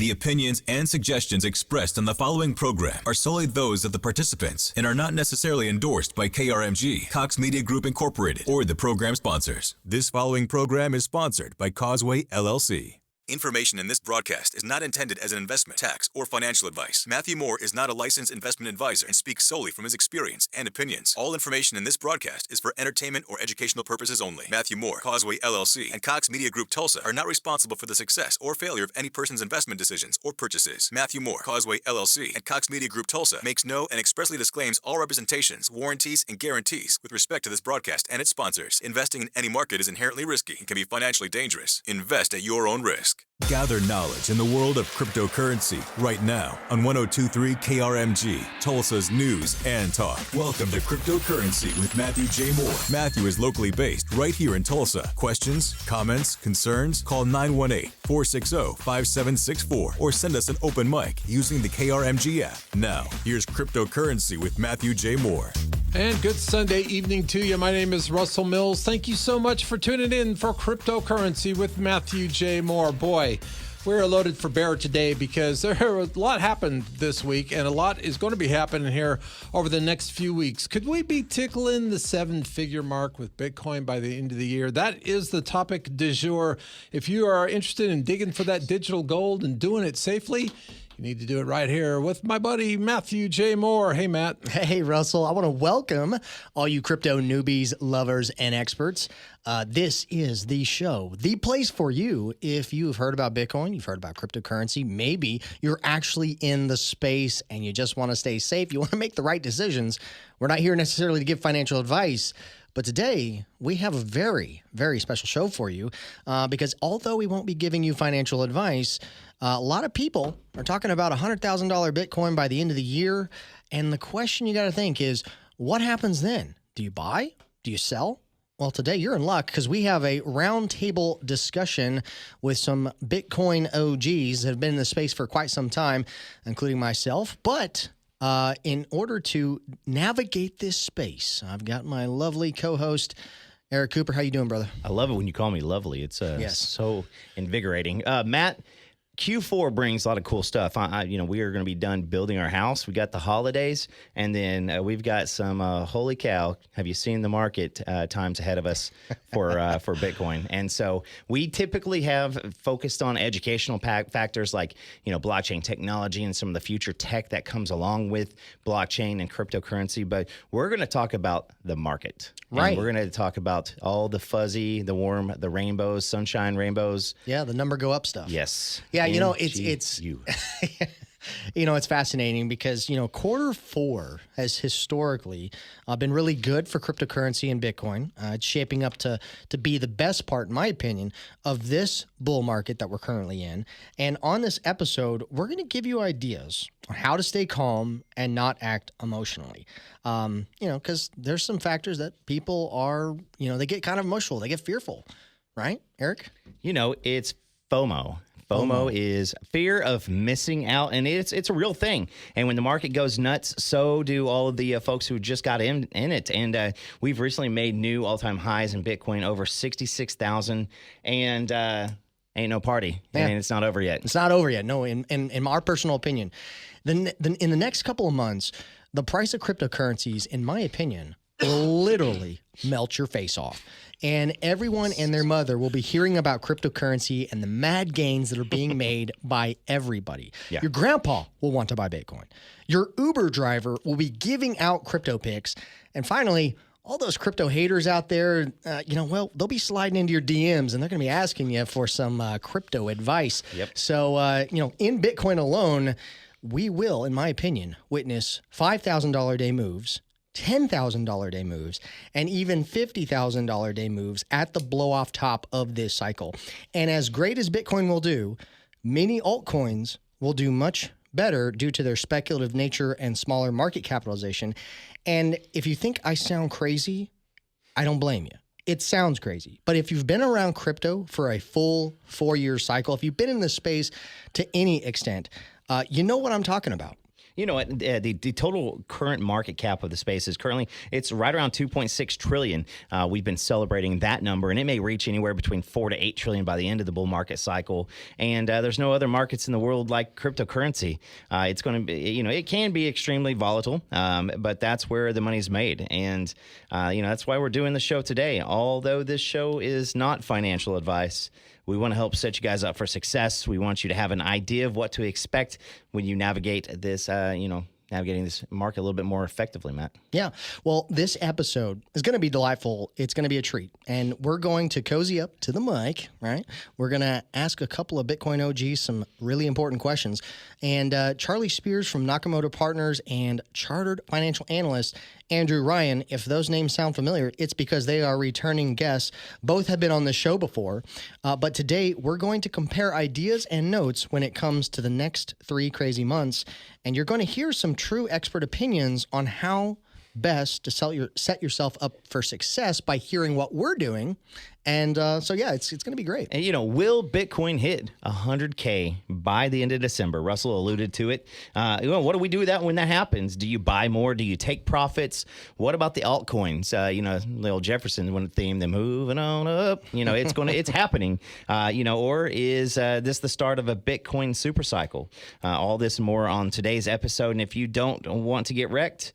The opinions and suggestions expressed on the following program are solely those of the participants and are not necessarily endorsed by KRMG, Cox Media Group Incorporated, or the program sponsors. This following program is sponsored by Causeway LLC. Information in this broadcast is not intended as an investment, tax, or financial advice. Matthew Moore is not a licensed investment advisor and speaks solely from his experience and opinions. All information in this broadcast is for entertainment or educational purposes only. Matthew Moore, Causeway LLC, and Cox Media Group Tulsa are not responsible for the success or failure of any person's investment decisions or purchases. Matthew Moore, Causeway LLC, and Cox Media Group Tulsa makes no and expressly disclaims all representations, warranties, and guarantees with respect to this broadcast and its sponsors. Investing in any market is inherently risky and can be financially dangerous. Invest at your own risk. Gather knowledge in the world of cryptocurrency right now on 102.3 KRMG, Tulsa's news and talk. Welcome to Cryptocurrency with Matthew J. Moore. Matthew is locally based right here in Tulsa. Questions, comments, concerns? Call 918-460-5764 or send us an open mic using the KRMG app. Now, here's Cryptocurrency with Matthew J. Moore. And good Sunday evening to you. My name is Russell Mills. Thank you so much for tuning in for Cryptocurrency with Matthew J. Moore. Boy, we're loaded for bear today because a lot happened this week and a lot is going to be happening here over the next few weeks. Could we be tickling the seven-figure mark with Bitcoin by the end of the year? That is the topic du jour. If you are interested in digging for that digital gold and doing it safely, you need to do it right here with my buddy, Matthew J. Moore. Hey, Matt. Hey, Russell. I want to welcome all you crypto newbies, lovers, and experts. This is the show, the place for you if you've heard about Bitcoin, you've heard about cryptocurrency, maybe you're actually in the space and you just want to stay safe, you want to make the right decisions. We're not here necessarily to give financial advice, but today we have a very, very special show for you because although we won't be giving you financial advice, a lot of people are talking about $100,000 Bitcoin by the end of the year. And the question you got to think is, what happens then? Do you buy? Do you sell? Well, today you're in luck because we have a roundtable discussion with some Bitcoin OGs that have been in the space for quite some time, including myself. But in order to navigate this space, I've got my lovely co-host, Eric Cooper. How you doing, brother? I love it when you call me lovely. It's so invigorating. Matt, Q4 brings a lot of cool stuff. We are going to be done building our house. We got the holidays, and then we've got some, holy cow, have you seen the market times ahead of us for Bitcoin? And so we typically have focused on educational factors like, blockchain technology and some of the future tech that comes along with blockchain and cryptocurrency. But we're going to talk about the market. Right. And we're going to talk about all the fuzzy, the warm, the rainbows, sunshine rainbows. Yeah, the number go up stuff. Yes. Yeah, it's it's fascinating because, quarter four has historically been really good for cryptocurrency and Bitcoin. It's shaping up to be the best part, in my opinion, of this bull market that we're currently in. And on this episode, we're going to give you ideas on how to stay calm and not act emotionally. Because there's some factors that people are, they get kind of emotional. They get fearful. Right, Eric? It's FOMO. FOMO is fear of missing out, and it's a real thing. And when the market goes nuts, so do all of the folks who just got in it. And we've recently made new all-time highs in Bitcoin, over 66,000, and ain't no party. Yeah. And it's not over yet. It's not over yet. No, in our personal opinion. In the next couple of months, the price of cryptocurrencies, in my opinion, will literally melt your face off. And everyone and their mother will be hearing about cryptocurrency and the mad gains that are being made by everybody. Yeah. Your grandpa will want to buy Bitcoin. Your Uber driver will be giving out crypto picks. And finally, all those crypto haters out there, they'll be sliding into your DMs and they're going to be asking you for some crypto advice. Yep. So, in Bitcoin alone, we will, in my opinion, witness $5,000 day moves, $10,000 day moves, and even $50,000 day moves at the blow-off top of this cycle. And as great as Bitcoin will do, many altcoins will do much better due to their speculative nature and smaller market capitalization. And if you think I sound crazy, I don't blame you. It sounds crazy. But if you've been around crypto for a full 4-year cycle, if you've been in this space to any extent, you know what I'm talking about. You know what? The total current market cap of the space is currently, it's right around 2.6 trillion. We've been celebrating that number, and it may reach anywhere between 4 to 8 trillion by the end of the bull market cycle. And there's no other markets in the world like cryptocurrency. It's going to be, it can be extremely volatile, but that's where the money's made. And, that's why we're doing the show today. Although this show is not financial advice, we want to help set you guys up for success. We want you to have an idea of what to expect when you navigate this, navigating this market a little bit more effectively, Matt. Yeah. Well, this episode is going to be delightful. It's going to be a treat. And we're going to cozy up to the mic, right? We're going to ask a couple of Bitcoin OGs some really important questions. And Charlie Spears from Nakamotor Partners and chartered financial analyst Andrew Ryan, if those names sound familiar, it's because they are returning guests. Both have been on the show before. But today, we're going to compare ideas and notes when it comes to the next 3 crazy months. And you're going to hear some true expert opinions on how best to set yourself up for success by hearing what we're doing. And it's going to be great. And, will Bitcoin hit 100K by the end of December? Russell alluded to it. What do we do with that when that happens? Do you buy more? Do you take profits? What about the altcoins? Little Jefferson one theme, they're moving on up. It's happening. Or is this the start of a Bitcoin super cycle? All this and more on today's episode. And if you don't want to get wrecked,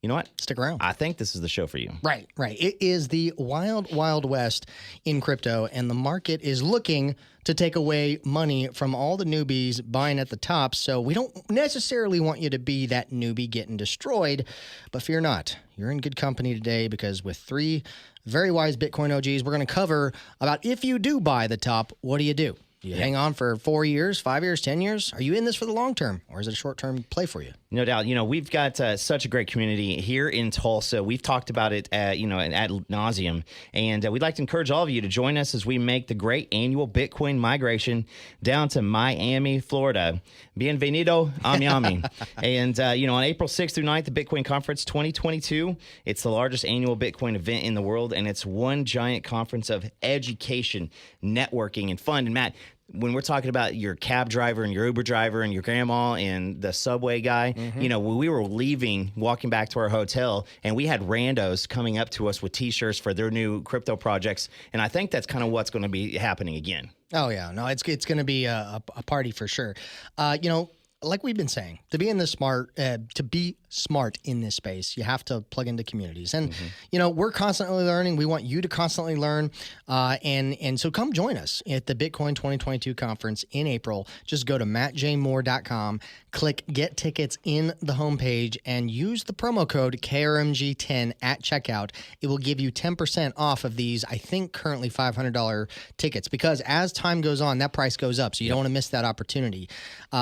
you know what? Stick around. I think this is the show for you. Right. It is the wild, wild west in crypto, and the market is looking to take away money from all the newbies buying at the top. So we don't necessarily want you to be that newbie getting destroyed, but fear not. You're in good company today, because with 3 very wise Bitcoin OGs, we're going to cover about if you do buy the top, what do you do? Do you hang on for 4 years, 5 years, 10 years? Are you in this for the long term, or is it a short-term play for you? No doubt. We've got such a great community here in Tulsa. We've talked about it, ad nauseum, and we'd like to encourage all of you to join us as we make the great annual Bitcoin migration down to Miami, Florida. Bienvenido a Miami. And, on April 6th through 9th, the Bitcoin Conference 2022, it's the largest annual Bitcoin event in the world, and it's one giant conference of education, networking, and fun. And Matt, when we're talking about your cab driver and your Uber driver and your grandma and the subway guy, when we were walking back to our hotel, and we had randos coming up to us with T-shirts for their new crypto projects. And I think that's kind of what's going to be happening again. Oh, yeah. No, it's going to be a party for sure. Like we've been saying, to be smart in this space, you have to plug into communities. And, we're constantly learning. We want you to constantly learn. And so come join us at the Bitcoin 2022 conference in April. Just go to mattjmoore.com, click Get Tickets in the homepage, and use the promo code KRMG10 at checkout. It will give you 10% off of these, I think, currently $500 tickets, because as time goes on, that price goes up. So you don't want to miss that opportunity.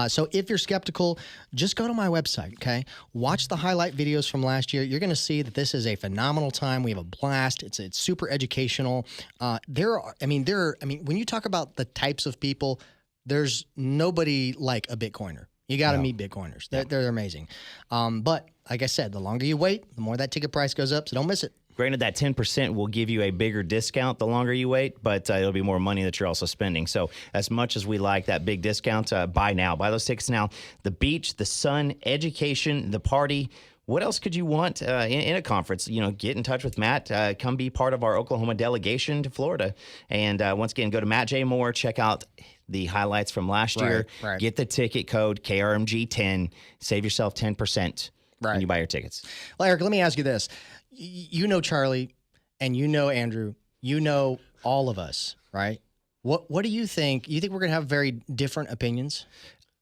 So if you're skeptical, just go to my website, okay? Watch the highlight videos from last year. You're going to see that this is a phenomenal time. We have a blast. It's super educational. When you talk about the types of people, there's nobody like a Bitcoiner. You got to meet Bitcoiners. They're amazing. But like I said, the longer you wait, the more that ticket price goes up, so don't miss it. Granted, that 10% will give you a bigger discount the longer you wait, but it'll be more money that you're also spending. So as much as we like that big discount, buy now. Buy those tickets now. The beach, the sun, education, the party. What else could you want in a conference? Get in touch with Matt. Come be part of our Oklahoma delegation to Florida. And once again, go to Matt J. Moore. Check out the highlights from last year. Right. Get the ticket code KRMG10. Save yourself 10% when you buy your tickets. Well, Eric, let me ask you this. You know Charlie, and you know Andrew. You know all of us, right? What do you think? You think we're going to have very different opinions?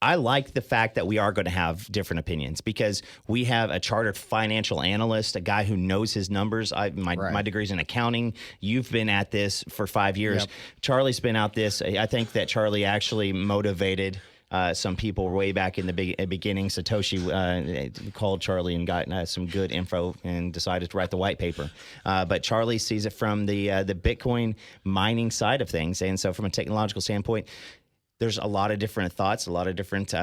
I like the fact that we are going to have different opinions, because we have a chartered financial analyst, a guy who knows his numbers. My degree's in accounting. You've been at this for 5 years. Yep. Charlie's been at this. I think that Charlie actually motivated some people way back in the beginning. Satoshi called Charlie and got some good info and decided to write the white paper. But Charlie sees it from the Bitcoin mining side of things. And so from a technological standpoint, there's a lot of different thoughts, a lot of different,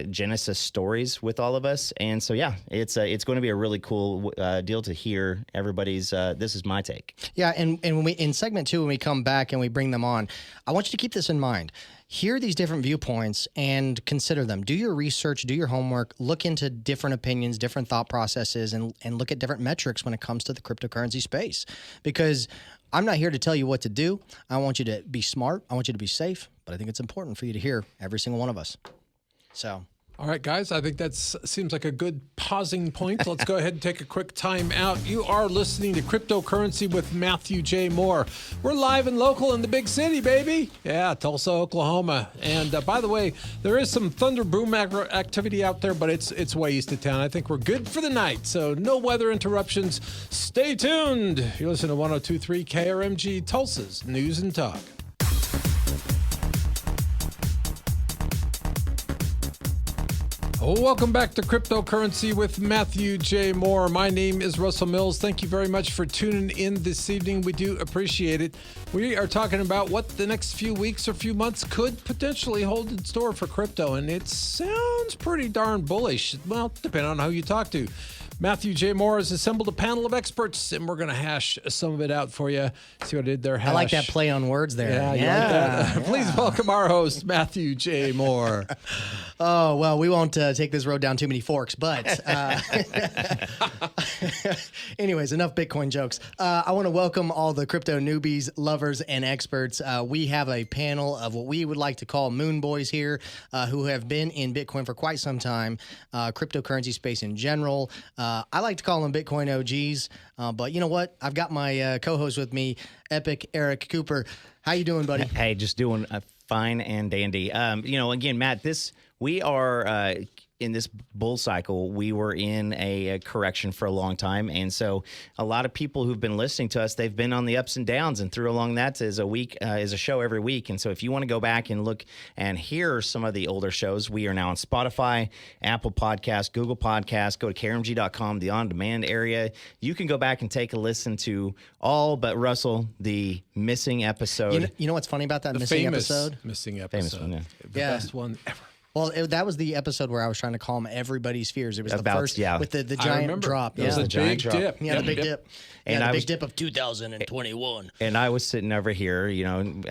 Genesis stories with all of us. And so, it's going to be a really cool deal to hear everybody's, this is my take. Yeah, and when we in segment 2, when we come back and we bring them on, I want you to keep this in mind. hear these different viewpoints and consider them. Do your research, do your homework, look into different opinions, different thought processes, and look at different metrics when it comes to the cryptocurrency space. Because I'm not here to tell you what to do. I want you to be smart. I want you to be safe. But I think it's important for you to hear every single one of us. So... All right, guys, I think that seems like a good pausing point. Let's go ahead and take a quick time out. You are listening to Cryptocurrency with Matthew J. Moore. We're live and local in the big city, baby. Yeah, Tulsa, Oklahoma. And by the way, there is some thunder boom activity out there, but it's way east of town. I think we're good for the night, so no weather interruptions. Stay tuned. You listen to 102.3 KRMG, Tulsa's News and Talk. Welcome back to Cryptocurrency with Matthew J. Moore. My name is Russell Mills. Thank you very much for tuning in this evening. We do appreciate it. We are talking about what the next few weeks or few months could potentially hold in store for crypto, and it sounds pretty darn bullish. Well, depending on who you talk to. Matthew J. Moore has assembled a panel of experts, and we're going to hash some of it out for you. See what I did there? Hash. I like that play on words there. Yeah, you like that? Please welcome our host, Matthew J. Moore. Oh, well, we won't take this road down too many forks, but anyways, enough Bitcoin jokes. I want to welcome all the crypto newbies, lovers, and experts. We have a panel of what we would like to call moon boys here who have been in Bitcoin for quite some time, cryptocurrency space in general. I like to call them Bitcoin OGs, but you know what? I've got my co-host with me, Epic Eric Cooper. How you doing, buddy? Hey, just doing fine and dandy. Again, Matt, we are in this bull cycle. We were in a correction for a long time, and so a lot of people who've been listening to us, they've been on the ups and downs, and through along that is a show every week. And so if you want to go back and look and hear some of the older shows, we are now on Spotify, Apple Podcasts, Google Podcasts. Go to krmg.com, the on-demand area. You can go back and take a listen to all but Russell, the missing episode. You know what's funny about that The missing famous episode? missing episode. Famous one, yeah. The best one ever. Well, that was the episode where I was trying to calm everybody's fears. It was the first with the I giant remember. drop. It was a giant big drop. dip. Yeah, the big dip. And Yeah, I the was- big dip of 2021. And I was sitting over here,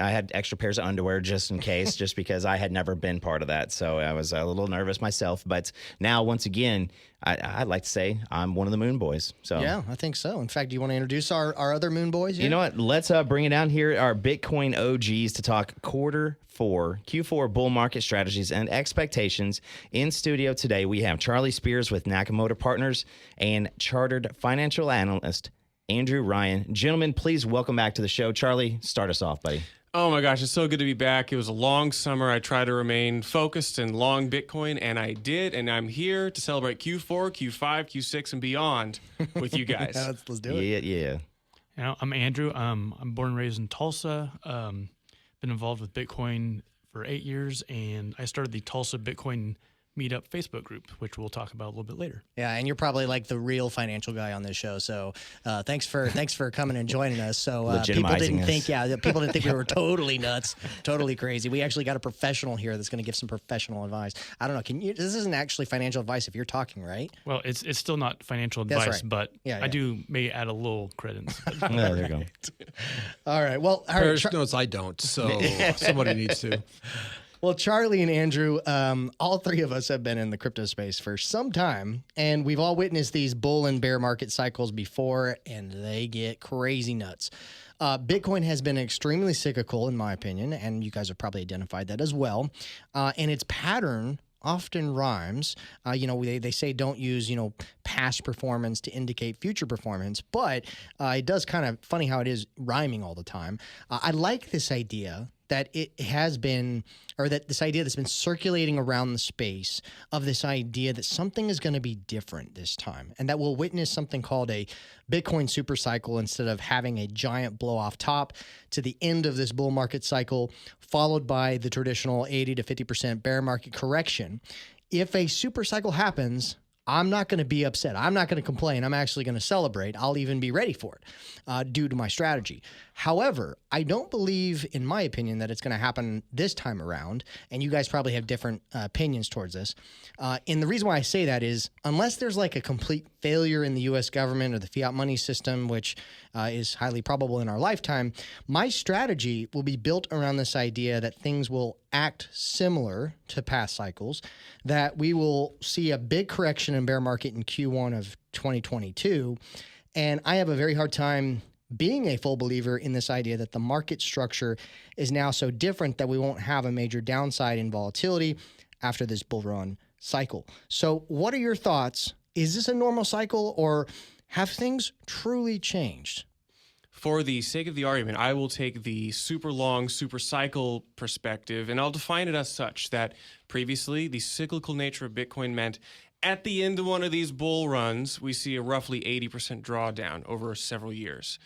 I had extra pairs of underwear just in case, just because I had never been part of that. So I was a little nervous myself. But now, once again, I'd like to say I'm one of the Moon Boys. So Yeah, I think so. In fact, do you want to introduce our other Moon Boys? You know what? Let's bring it down here, our Bitcoin OGs, to talk Q4 bull market strategies and expectations. In studio today, we have Charlie Spears with Nakamotor Partners and chartered financial analyst Andrew Ryan. Gentlemen, please welcome back to the show. Charlie, start us off, buddy. Oh my gosh, it's so good to be back. It was a long summer. I tried to remain focused and long Bitcoin, and I did. And I'm here to celebrate Q4, Q5, Q6, and beyond with you guys. Let's do it. Yeah. I'm Andrew. I'm born and raised in Tulsa. Been involved with Bitcoin for 8 years, and I started the Tulsa Bitcoin Meetup Facebook group, which we'll talk about a little bit later. Yeah, and you're probably like the real financial guy on this show. So thanks for coming and joining us. So people didn't think we were totally nuts, totally crazy. We actually got a professional here that's going to give some professional advice. I don't know. This isn't actually financial advice if you're talking, right? Well, it's still not financial That's advice, right. but Yeah. I do may add a little credence. There you go. All right. Well, Parish knows I don't, so somebody needs to. Well, Charlie and Andrew, all three of us have been in the crypto space for some time, and we've all witnessed these bull and bear market cycles before, and they get crazy nuts. Bitcoin has been extremely cyclical, in my opinion, and you guys have probably identified that as well. And its pattern often rhymes. They say don't use, past performance to indicate future performance, but it does kind of funny how it is rhyming all the time. I like this idea that it has been, or that this idea that's been circulating around the space of this idea that something is going to be different this time, and that we'll witness something called a Bitcoin super cycle instead of having a giant blow off top to the end of this bull market cycle, followed by the traditional 80 to 50% bear market correction. If a super cycle happens, I'm not going to be upset. I'm not going to complain. I'm actually going to celebrate. I'll even be ready for it due to my strategy. However, I don't believe, in my opinion, that it's going to happen this time around. And you guys probably have different opinions towards this. And the reason why I say that is unless there's like a complete failure in the U.S. government or the fiat money system, which is highly probable in our lifetime, my strategy will be built around this idea that things will act similar to past cycles, that we will see a big correction in bear market in Q1 of 2022. And I have a very hard time being a full believer in this idea that the market structure is now so different that we won't have a major downside in volatility after this bull run cycle. So what are your thoughts? Is this a normal cycle, or have things truly changed? For the sake of the argument, I will take the super long, super cycle perspective, and I'll define it as such that previously the cyclical nature of Bitcoin meant at the end of one of these bull runs, we see a roughly 80% drawdown over several years.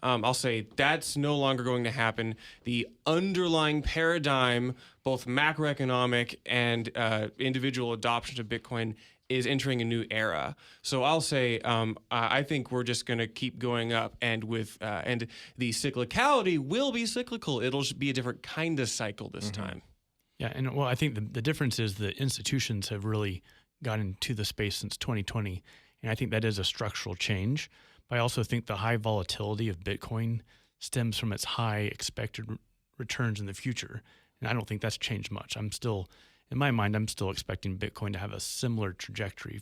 I'll say that's no longer going to happen. The underlying paradigm, both macroeconomic and individual adoption of Bitcoin, is entering a new era. So I'll say I think we're just going to keep going up, and and the cyclicality will be cyclical. It'll just be a different kind of cycle this time. Yeah, and well, I think the difference is the institutions have really gotten into the space since 2020, and I think that is a structural change. But I also think the high volatility of Bitcoin stems from its high expected returns in the future, and I don't think that's changed much. In my mind, I'm still expecting Bitcoin to have a similar trajectory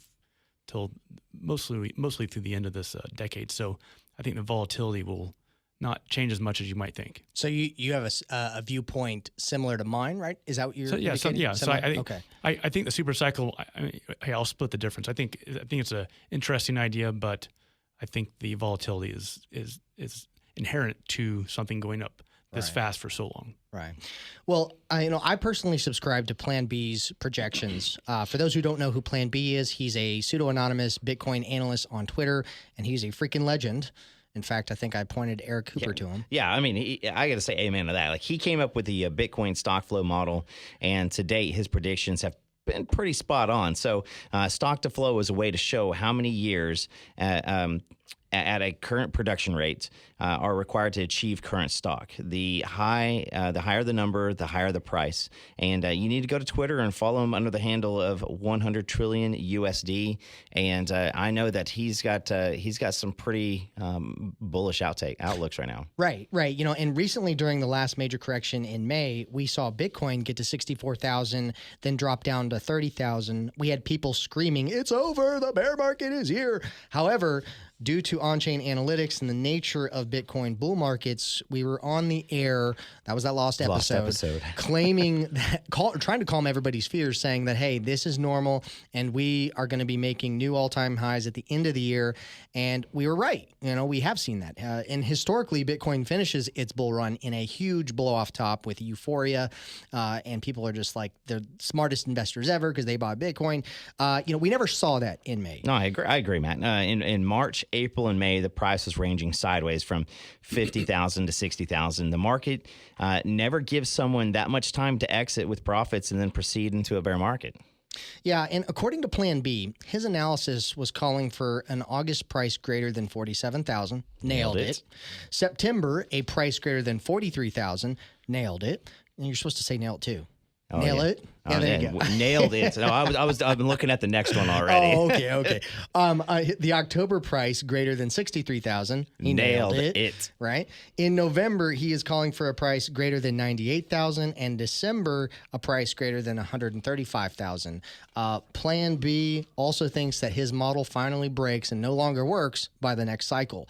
till mostly through the end of this decade. So I think the volatility will not change as much as you might think. So you have a viewpoint similar to mine, right? Is that what you're indicating? So I think I think the super cycle. Hey, I'll split the difference. I think it's an interesting idea, but I think the volatility is inherent to something going up this fast for so long. Right. Well, I personally subscribe to Plan B's projections. For those who don't know who Plan B is, he's a pseudo-anonymous Bitcoin analyst on Twitter, and he's a freaking legend. In fact, I think I pointed Eric Cooper to him. Yeah, I mean, I got to say amen to that. Like, he came up with the Bitcoin stock flow model, and to date, his predictions have been pretty spot on. So stock to flow is a way to show how many years at a current production rate are required to achieve current stock. The higher the number, the higher the price. And you need to go to Twitter and follow him under the handle of 100 trillion USD. And I know that he's got some pretty bullish outlooks right now. Right. And recently during the last major correction in May, we saw Bitcoin get to 64,000, then drop down to 30,000. We had people screaming, "It's over, the bear market is here." However, due to on-chain analytics and the nature of Bitcoin bull markets, we were on the air. That was that lost episode. Claiming that, trying to calm everybody's fears, saying that, hey, this is normal, and we are going to be making new all-time highs at the end of the year. And we were right. We have seen that. And historically, Bitcoin finishes its bull run in a huge blow-off top with euphoria, and people are just like, they're the smartest investors ever because they bought Bitcoin. We never saw that in May. No, I agree, Matt. In March, April, and May, the price was ranging sideways from 50,000 to 60,000. The market never gives someone that much time to exit with profits and then proceed into a bear market. Yeah, and according to Plan B, his analysis was calling for an August price greater than 47,000. Nailed it. September, a price greater than 43,000. Nailed it. And you're supposed to say nail it too. Oh, Nail it. Yeah, there you go. Nailed it. No, I've been looking at the next one already. Oh, okay. The October price greater than 63,000. He nailed it. Right. In November, he is calling for a price greater than 98,000, and December a price greater than 135,000. Plan B also thinks that his model finally breaks and no longer works by the next cycle.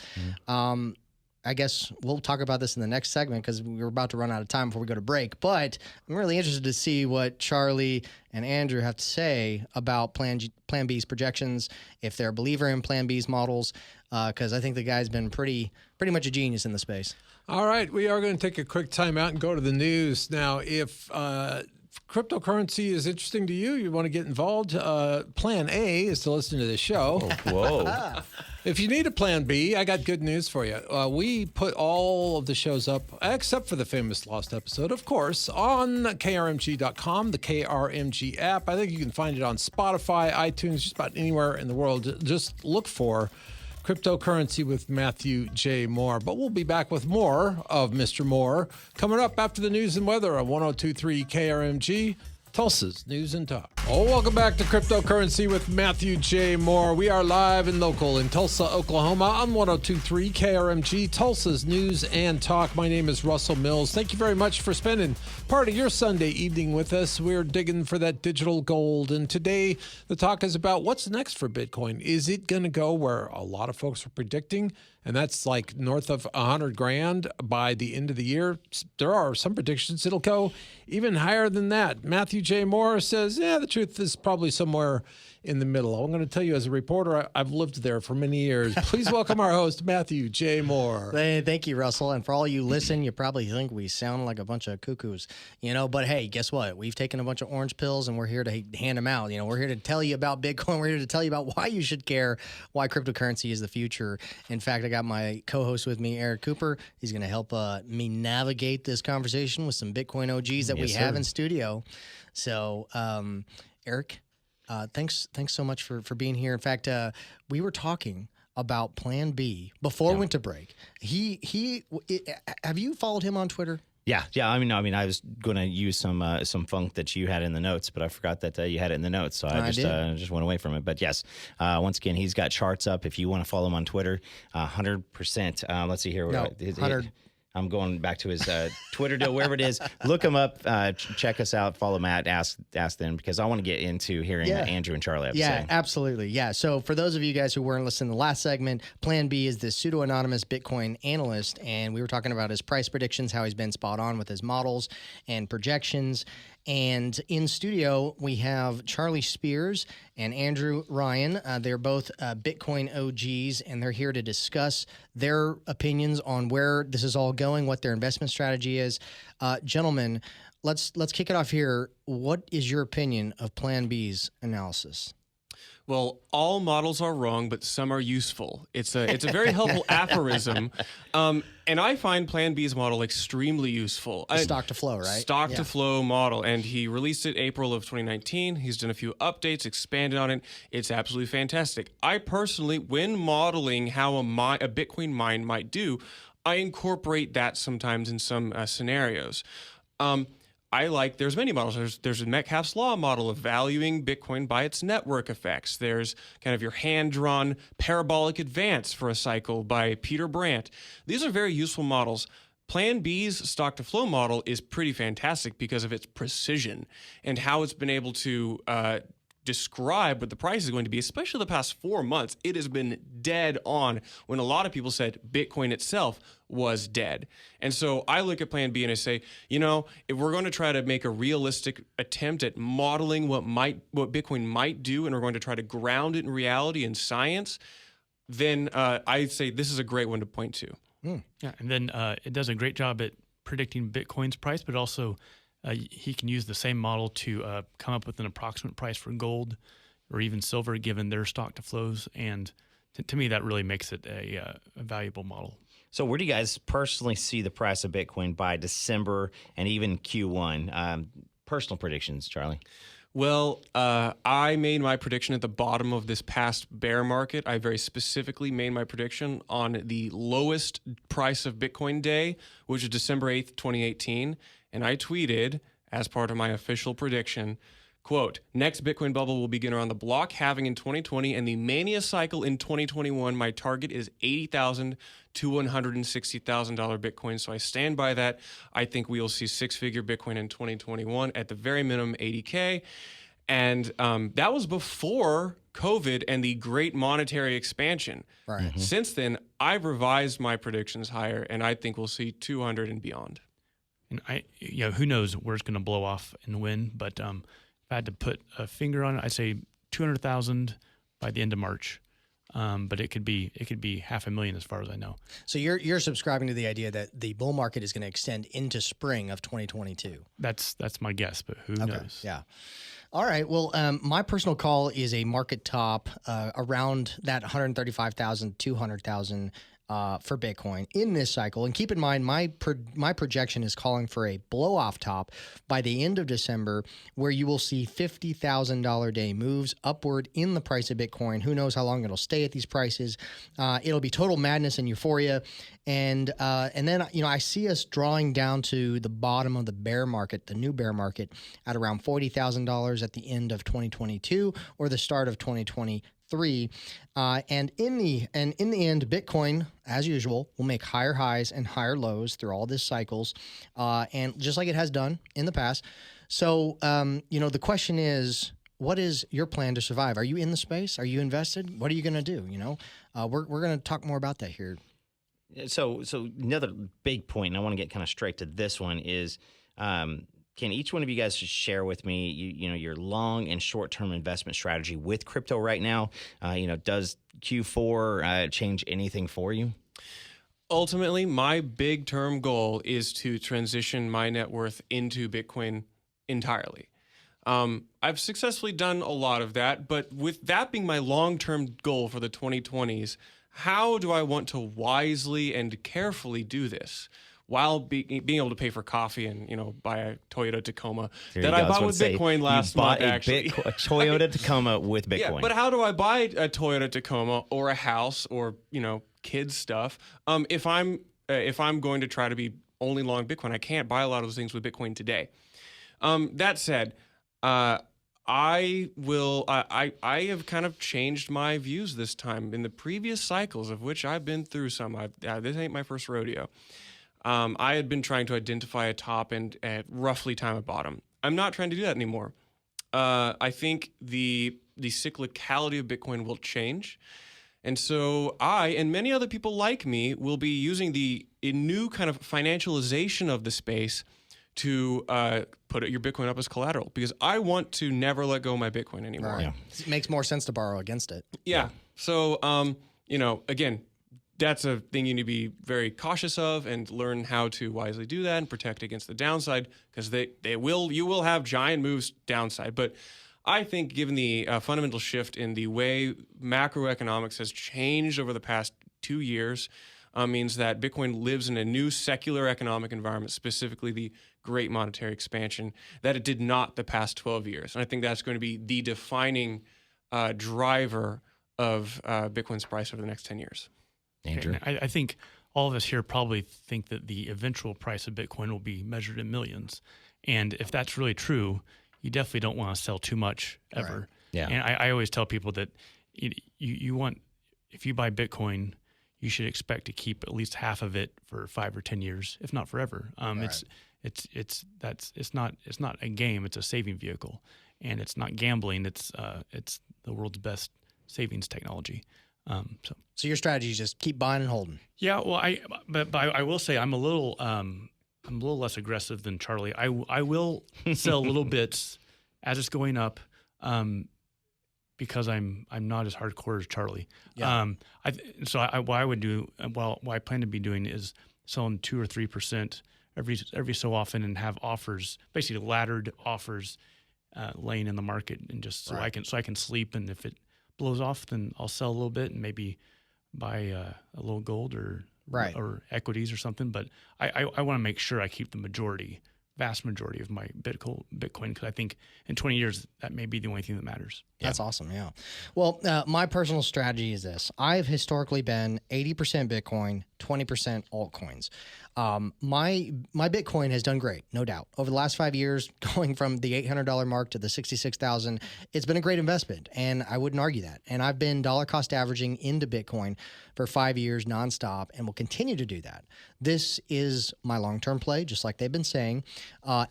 I guess we'll talk about this in the next segment because we're about to run out of time before we go to break. But I'm really interested to see what Charlie and Andrew have to say about Plan B's projections, if they're a believer in Plan B's models, because I think the guy's been pretty much a genius in the space. All right, we are going to take a quick time out and go to the news. Now, if cryptocurrency is interesting to you, you want to get involved, Plan A is to listen to the show. Whoa. If you need a plan B, I got good news for you. We put all of the shows up, except for the famous lost episode, of course, on KRMG.com, the KRMG app. I think you can find it on Spotify, iTunes, just about anywhere in the world. Just look for Cryptocurrency with Matthew J. Moore. But we'll be back with more of Mr. Moore coming up after the news and weather on 102.3 KRMG. Tulsa's News and Talk. Oh, welcome back to Cryptocurrency with Matthew J. Moore. We are live and local in Tulsa, Oklahoma on 102.3 KRMG, Tulsa's News and Talk. My name is Russell Mills. Thank you very much for spending part of your Sunday evening with us. We're digging for that digital gold. And today the talk is about what's next for Bitcoin. Is it going to go where a lot of folks are predicting? And that's like north of 100 grand by the end of the year. There are some predictions it'll go even higher than that. Matthew J. Moore says, the truth is probably somewhere in the middle. I'm going to tell you, as a reporter, I've lived there for many years. Please welcome our host, Matthew J. Moore. Thank you, Russell. And for all you listen, you probably think we sound like a bunch of cuckoos, but hey, guess what? We've taken a bunch of orange pills and we're here to hand them out. We're here to tell you about Bitcoin. We're here to tell you about why you should care, why cryptocurrency is the future. In fact, I got my co-host with me, Eric Cooper. He's going to help me navigate this conversation with some Bitcoin OGs that we have in studio. So, Eric, thanks so much for being here. In fact, we were talking about Plan B before we went to break. Have you followed him on Twitter? Yeah. I mean, I was going to use some funk that you had in the notes, but I forgot that you had it in the notes, so I just went away from it. But yes, once again, he's got charts up. If you want to follow him on Twitter, 100%. Let's see here. No, 100. I'm going back to his Twitter deal, wherever it is. Look him up. Check us out. Follow Matt. Ask them, because I want to get into hearing what Andrew and Charlie have to say. Yeah, absolutely. Yeah. So for those of you guys who weren't listening to the last segment, Plan B is this pseudo-anonymous Bitcoin analyst, and we were talking about his price predictions, how he's been spot on with his models and projections. And in studio, we have Charlie Spears and Andrew Ryan. They're both Bitcoin OGs, and they're here to discuss their opinions on where this is all going, what their investment strategy is. Gentlemen, let's kick it off here. What is your opinion of Plan B's analysis? Well, all models are wrong, but some are useful. It's a very helpful aphorism, and I find Plan B's model extremely useful. Stock to flow, right? Stock to flow model, and he released it April of 2019. He's done a few updates, expanded on it. It's absolutely fantastic. I personally, when modeling how a Bitcoin mine might do, I incorporate that sometimes in some scenarios. There's many models. There's a Metcalfe's Law model of valuing Bitcoin by its network effects. There's kind of your hand-drawn parabolic advance for a cycle by Peter Brandt. These are very useful models. Plan B's stock-to-flow model is pretty fantastic because of its precision and how it's been able to describe what the price is going to be, especially the past 4 months. It has been dead on when a lot of people said Bitcoin itself was dead. And so I look at Plan B and I say, if we're going to try to make a realistic attempt at modeling what Bitcoin might do, and we're going to try to ground it in reality and science, then I'd say this is a great one to point to. Yeah, and then it does a great job at predicting Bitcoin's price, but also he can use the same model to come up with an approximate price for gold or even silver, given their stock to flows. And to me, that really makes it a valuable model. So where do you guys personally see the price of Bitcoin by December and even Q1? Personal predictions, Charlie. Well, I made my prediction at the bottom of this past bear market. I very specifically made my prediction on the lowest price of Bitcoin day, which is December 8th, 2018. And I tweeted, as part of my official prediction, quote, next Bitcoin bubble will begin around the block halving in 2020 and the mania cycle in 2021. My target is $80,000 to $160,000 Bitcoin. So I stand by that. I think we will see six-figure Bitcoin in 2021, at the very minimum 80K. And that was before COVID and the great monetary expansion. Right. Mm-hmm. Since then, I've revised my predictions higher, and I think we'll see 200 and beyond. And who knows where it's going to blow off and when, but if I had to put a finger on it, I'd say 200,000 by the end of March. But it could be 500,000 as far as I know. So you're subscribing to the idea that the bull market is going to extend into spring of 2022. That's my guess, but who knows? Yeah. All right. Well, my personal call is a market top around that 135,000, 200,000 for Bitcoin in this cycle. And keep in mind, my projection is calling for a blow off top by the end of December, where you will see $50,000 day moves upward in the price of Bitcoin. Who knows how long it'll stay at these prices? It'll be total madness and euphoria. And then, I see us drawing down to the bottom of the bear market, the new bear market, at around $40,000 at the end of 2022 or the start of 2023. And in the end, Bitcoin, as usual, will make higher highs and higher lows through all these cycles, and just like it has done in the past. So, the question is, what is your plan to survive? Are you in the space? Are you invested? What are you going to do? We're going to talk more about that here. So another big point, and I want to get kind of straight to this one, is can each one of you guys just share with me, your long and short-term investment strategy with crypto right now? Does Q4 change anything for you? Ultimately, my big term goal is to transition my net worth into Bitcoin entirely. I've successfully done a lot of that, but with that being my long-term goal for the 2020s, how do I want to wisely and carefully do this while being able to pay for coffee and, buy a Toyota Tacoma that I bought with Bitcoin last month, actually. A Toyota Tacoma with Bitcoin. Yeah, but how do I buy a Toyota Tacoma or a house or, kids stuff? If I'm going to try to be only long Bitcoin, I can't buy a lot of those things with Bitcoin today. That said, I have kind of changed my views this time. In the previous cycles, of which I've been through some, this ain't my first rodeo. I had been trying to identify a top and roughly time a bottom. I'm not trying to do that anymore. I think the cyclicality of Bitcoin will change. And so I and many other people like me will be using a new kind of financialization of the space to put your Bitcoin up as collateral, because I want to never let go of my Bitcoin anymore. Right. Yeah. It makes more sense to borrow against it. Yeah. So, again, that's a thing you need to be very cautious of and learn how to wisely do that and protect against the downside, because you will have giant moves downside. But I think given the fundamental shift in the way macroeconomics has changed over the past 2 years, means that Bitcoin lives in a new secular economic environment, specifically the great monetary expansion, that it did not the past 12 years. And I think that's going to be the defining driver of Bitcoin's price over the next 10 years. Andrew? I think all of us here probably think that the eventual price of Bitcoin will be measured in millions. And if that's really true, you definitely don't want to sell too much ever. Right. Yeah. And I always tell people that you want, if you buy Bitcoin, you should expect to keep at least half of it for 5 or 10 years, if not forever. Right. It's not a game. It's a saving vehicle, and it's not gambling. It's the world's best savings technology. So your strategy is just keep buying and holding. Yeah. Well, but I will say I'm a little less aggressive than Charlie. I will sell little bits as it's going up. Because I'm not as hardcore as Charlie. Yeah. What I plan to be doing is selling 2 or 3% every so often, and have offers, basically laddered offers, laying in the market, and just so I can sleep. And if it blows off, then I'll sell a little bit and maybe buy a little gold or equities or something. But I want to make sure I keep the vast majority of my Bitcoin, because I think in 20 years, that may be the only thing that matters. That's awesome, yeah. Well, my personal strategy is this. I've historically been 80% Bitcoin, 20% altcoins. My Bitcoin has done great, no doubt. Over the last 5 years, going from the $800 mark to the $66,000, it's been a great investment, and I wouldn't argue that. And I've been dollar cost averaging into Bitcoin for 5 years nonstop, and will continue to do that. This is my long-term play, just like they've been saying.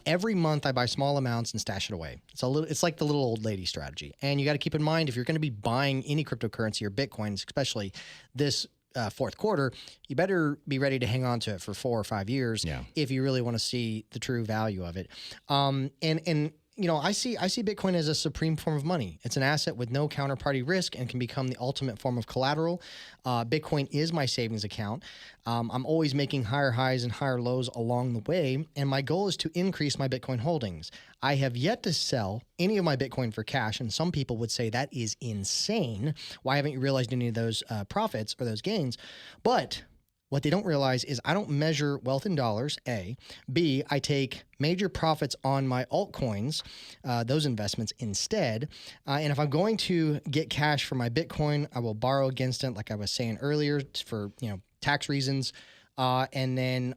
Every month, I buy small amounts and stash it away. It's like the little old lady strategy. And you got to keep in mind, if you're going to be buying any cryptocurrency or Bitcoins, especially this fourth quarter, you better be ready to hang on to it for 4 or 5 years if you really want to see the true value of it. And I see Bitcoin as a supreme form of money. It's an asset with no counterparty risk and can become the ultimate form of collateral. Bitcoin is my savings account. I'm always making higher highs and higher lows along the way, and my goal is to increase my Bitcoin holdings. I have yet to sell any of my Bitcoin for cash, and some people would say that is insane. Why haven't you realized any of those profits or those gains? But what they don't realize is I don't measure wealth in dollars, A. B, I take major profits on my altcoins, those investments instead. And if I'm going to get cash for my Bitcoin, I will borrow against it, like I was saying earlier, for tax reasons. And then,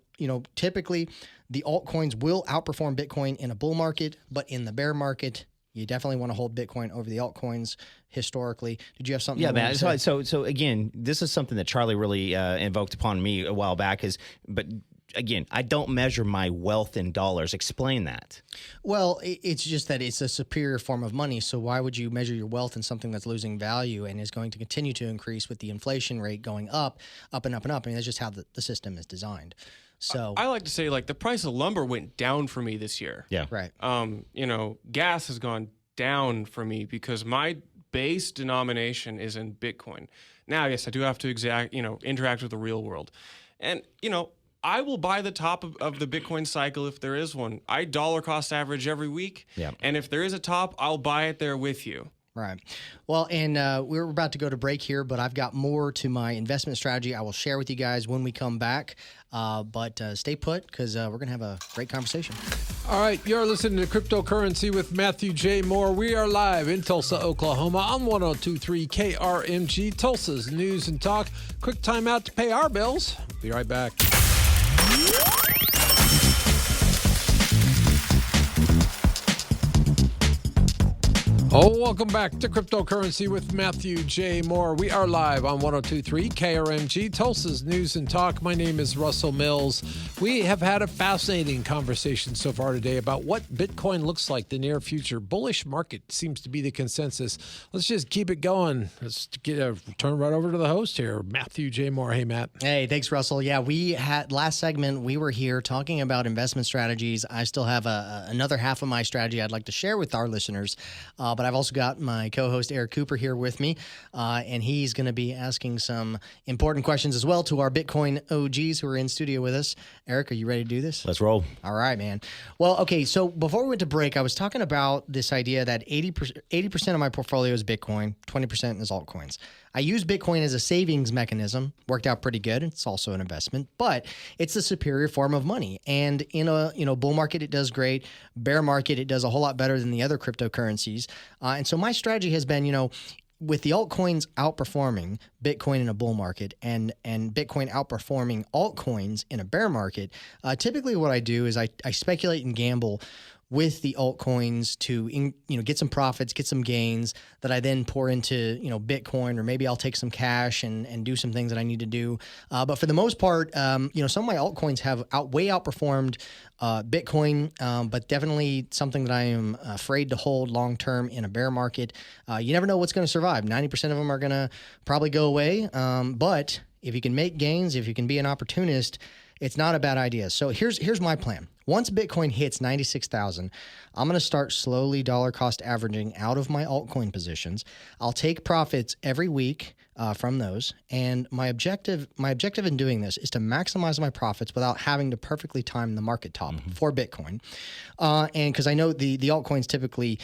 typically the altcoins will outperform Bitcoin in a bull market, but in the bear market, you definitely want to hold Bitcoin over the altcoins historically. Did you have something? Yeah, man. So again, this is something that Charlie really invoked upon me a while back. But again, I don't measure my wealth in dollars. Explain that. Well, it's just that it's a superior form of money. So why would you measure your wealth in something that's losing value and is going to continue to increase with the inflation rate going up and up and up? I mean, that's just how the system is designed. So I like to say, like, the price of lumber went down for me this year. Yeah. Right. Gas has gone down for me because my base denomination is in Bitcoin. Now, yes, I do have to interact with the real world. And, I will buy the top of the Bitcoin cycle if there is one. I dollar cost average every week. Yeah. And if there is a top, I'll buy it there with you. Right. Well, and we're about to go to break here, but I've got more to my investment strategy I will share with you guys when we come back. But stay put because we're going to have a great conversation. All right, you're listening to Cryptocurrency with Matthew J. Moore. We are live in Tulsa, Oklahoma on 102.3 KRMG, Tulsa's News and Talk. Quick time out to pay our bills. Be right back. Welcome back to Cryptocurrency with Matthew J. Moore. We are live on 102.3 KRMG, Tulsa's News and Talk. My name is Russell Mills. We have had a fascinating conversation so far today about what Bitcoin looks like the near future. Bullish market seems to be the consensus. Let's just keep it going. Let's turn right over to the host here, Matthew J. Moore. Hey, Matt. Hey, thanks, Russell. Yeah, we had last segment, we were here talking about investment strategies. I still have another half of my strategy I'd like to share with our listeners. But I've also got my co-host Eric Cooper here with me, and he's going to be asking some important questions as well to our Bitcoin OGs who are in studio with us. Eric, are you ready to do this? Let's roll. All right, man. Well, okay, so before we went to break, I was talking about this idea that 80% of my portfolio is Bitcoin, 20% is altcoins. I use Bitcoin as a savings mechanism. Worked out pretty good. It's also an investment, but it's the superior form of money. And in a bull market, it does great. Bear market, it does a whole lot better than the other cryptocurrencies. And so my strategy has been, with the altcoins outperforming Bitcoin in a bull market and Bitcoin outperforming altcoins in a bear market, typically what I do is I speculate and gamble with the altcoins to get some profits, get some gains that I then pour into Bitcoin, or maybe I'll take some cash and do some things that I need to do. But for the most part, some of my altcoins have way outperformed Bitcoin, but definitely something that I am afraid to hold long term in a bear market. You never know what's going to survive. 90% of them are going to probably go away. But if you can make gains, if you can be an opportunist, it's not a bad idea. So here's my plan. Once Bitcoin hits 96,000, I'm going to start slowly dollar cost averaging out of my altcoin positions. I'll take profits every week from those, and my objective in doing this is to maximize my profits without having to perfectly time the market top for Bitcoin. And because I know the altcoins typically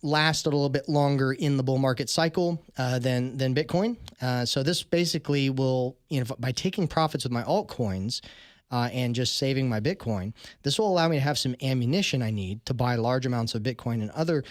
last a little bit longer in the bull market cycle than Bitcoin. So this basically will, by taking profits with my altcoins, and just saving my Bitcoin, this will allow me to have some ammunition I need to buy large amounts of Bitcoin and other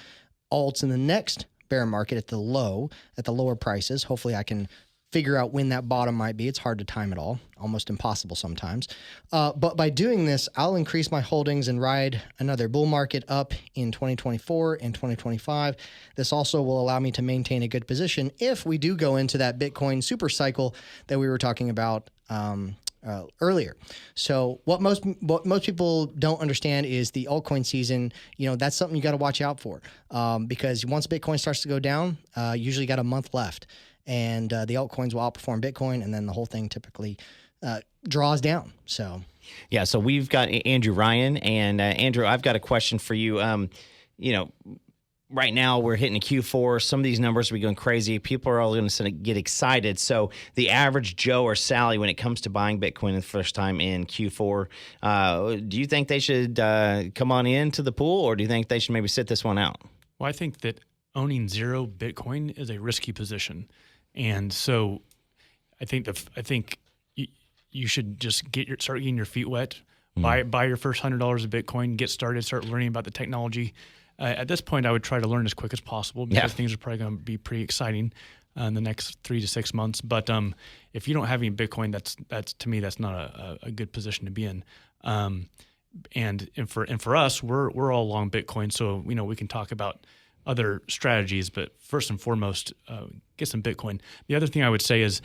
alts in the next bear market at the lower prices. Hopefully I can figure out when that bottom might be. It's hard to time it all, almost impossible sometimes. But by doing this, I'll increase my holdings and ride another bull market up in 2024 and 2025. This also will allow me to maintain a good position if we do go into that Bitcoin super cycle that we were talking about earlier. So what most people don't understand is the altcoin season. That's something you got to watch out for because once Bitcoin starts to go down, usually got a month left, and the altcoins will outperform Bitcoin, and then the whole thing typically draws down. So we've got Andrew Ryan, and Andrew, I've got a question for you. right now we're hitting a Q4. Some of these numbers will be going crazy. People are all going to get excited. So the average Joe or Sally, when it comes to buying Bitcoin the first time in Q4, do you think they should come on into the pool, or do you think they should maybe sit this one out? Well, I think that owning 0 Bitcoin is a risky position. And so I think you should just start getting your feet wet, buy your first $100 of Bitcoin, get started, start learning about the technology. At this point, I would try to learn as quick as possible because things are probably going to be pretty exciting in the next 3 to 6 months. But if you don't have any Bitcoin, that's to me, that's not a good position to be in. And for us, we're all long Bitcoin, so we can talk about other strategies. But first and foremost, get some Bitcoin. The other thing I would say is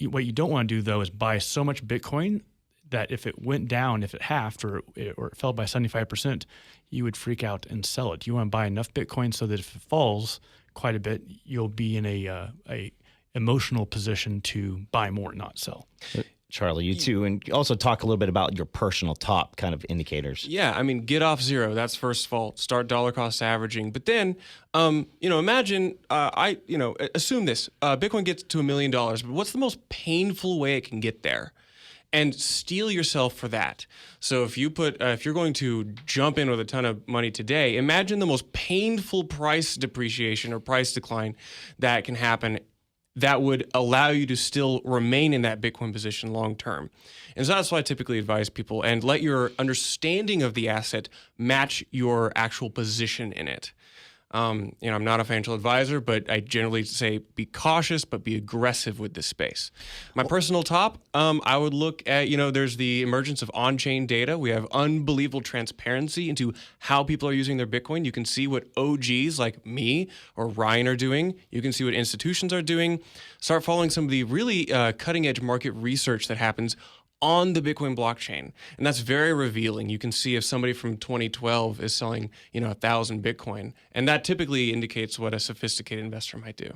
what you don't want to do though is buy so much Bitcoin that if it went down, if it halved or it fell by 75%, you would freak out and sell it. You want to buy enough Bitcoin so that if it falls quite a bit, you'll be in a emotional position to buy more, not sell. Charlie, you too, and also talk a little bit about your personal top kind of indicators. Yeah, I mean, get off 0. That's first of all. Start dollar cost averaging, but then, imagine assume this: Bitcoin gets to $1 million, but what's the most painful way it can get there? And steel yourself for that. So if you're going to jump in with a ton of money today, imagine the most painful price depreciation or price decline that can happen that would allow you to still remain in that Bitcoin position long term. And so that's why I typically advise people, and let your understanding of the asset match your actual position in it. I'm not a financial advisor, but I generally say be cautious, but be aggressive with this space. My personal top, I would look at, there's the emergence of on-chain data. We have unbelievable transparency into how people are using their Bitcoin. You can see what OGs like me or Ryan are doing. You can see what institutions are doing. Start following some of the really cutting-edge market research that happens on the Bitcoin blockchain. And that's very revealing. You can see if somebody from 2012 is selling, 1,000 Bitcoin. And that typically indicates what a sophisticated investor might do.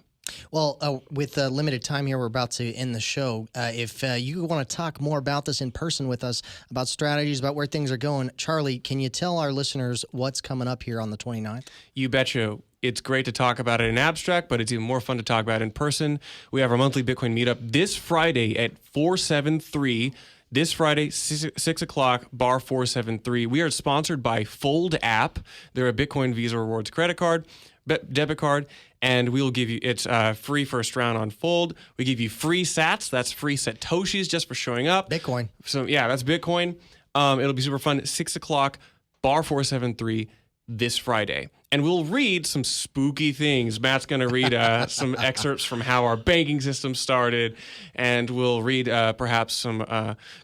Well, with limited time here, we're about to end the show. If you want to talk more about this in person with us, about strategies, about where things are going, Charlie, can you tell our listeners what's coming up here on the 29th? You betcha. It's great to talk about it in abstract, but it's even more fun to talk about it in person. We have our monthly Bitcoin meetup this Friday at 473. This Friday, 6 o'clock, bar 473. We are sponsored by Fold app. They're a Bitcoin Visa Rewards credit card, debit card, and we'll give you, it's free first round on Fold. We give you free sats. That's free Satoshis just for showing up. Bitcoin. So yeah, that's Bitcoin. It'll be super fun. 6 o'clock, bar 473 this Friday. And we'll read some spooky things. Matt's going to read some excerpts from how our banking system started, and we'll read perhaps some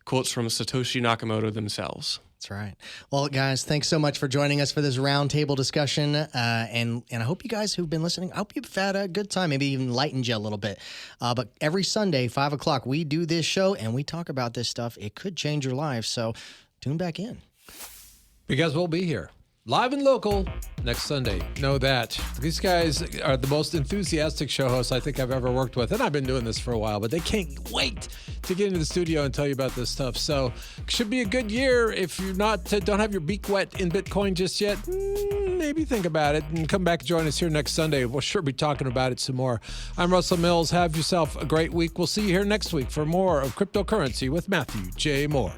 quotes from Satoshi Nakamoto themselves. That's right. Well, guys, thanks so much for joining us for this roundtable discussion. And I hope you guys who've been listening, I hope you've had a good time, maybe even lightened you a little bit. But every Sunday, 5 o'clock, we do this show, and we talk about this stuff. It could change your life, so tune back in. Because we'll be here. Live and local next Sunday. Know that. These guys are the most enthusiastic show hosts I think I've ever worked with. And I've been doing this for a while, but they can't wait to get into the studio and tell you about this stuff. So should be a good year. If you're don't have your beak wet in Bitcoin just yet, maybe think about it and come back and join us here next Sunday. We'll sure be talking about it some more. I'm Russell Mills. Have yourself a great week. We'll see you here next week for more of Cryptocurrency with Matthew J. Moore.